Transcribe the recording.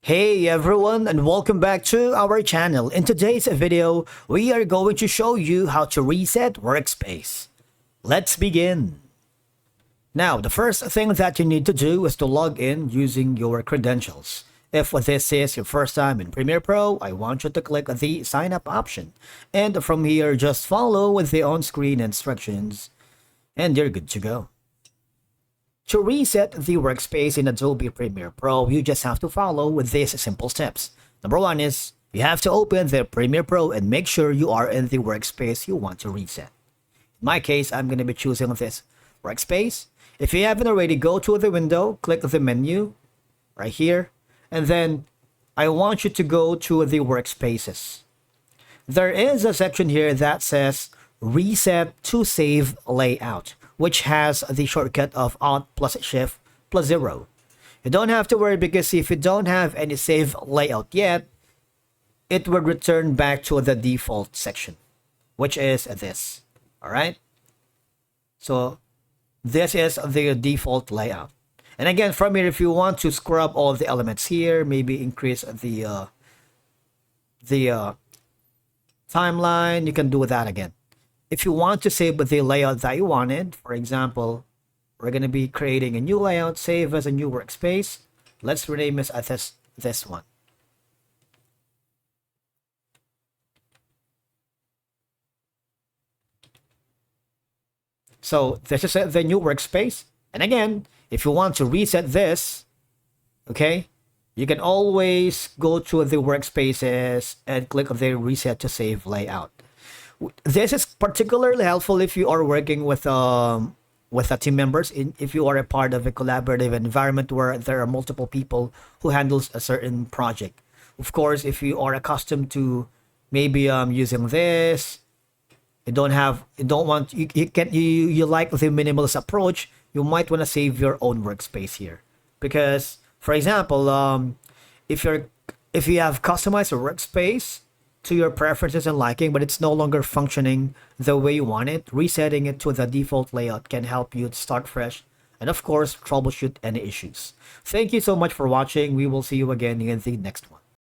Hey everyone, and welcome back to our channel. In today's video, we are going to show you how to reset Workspace. Let's begin. Now, the first thing that you need to do is to log in using your credentials. If this is your first time in Premiere Pro, I want you to click the sign up option. And from here, just follow with the on-screen instructions and you're good to go. To reset the workspace in Adobe Premiere Pro, you just have to follow with these simple steps. Number one is, you have to open the Premiere Pro and make sure you are in the workspace you want to reset. In my case, I'm going to be choosing this workspace. If you haven't already, go to the window, click the menu right here, and then I want you to go to the workspaces. There is a section here that says Reset to Save Layout, which has the shortcut of Alt plus Shift plus 0. You don't have to worry because if you don't have any save layout yet, it will return back to the default section, which is this. Alright? So this is the default layout. And again, from here, if you want to scrub all of the elements here, maybe increase the timeline, you can do that again. If you want to save the layout that you wanted, for example, we're going to be creating a new layout, save as a new workspace. Let's rename it as this one. So this is the new workspace. And again, if you want to reset this, okay, you can always go to the workspaces and click on the reset to save layout. This is particularly helpful if you are working with team members, if you are a part of a collaborative environment where there are multiple people who handles a certain project. Of course, if you are accustomed to maybe using this, you like the minimalist approach, you might want to save your own workspace here. Because, for example, if you have customized a workspace to your preferences and liking, but it's no longer functioning the way you want it, resetting it to the default layout can help you to start fresh and of course troubleshoot any issues. Thank you so much for watching. We will see you again in the next one.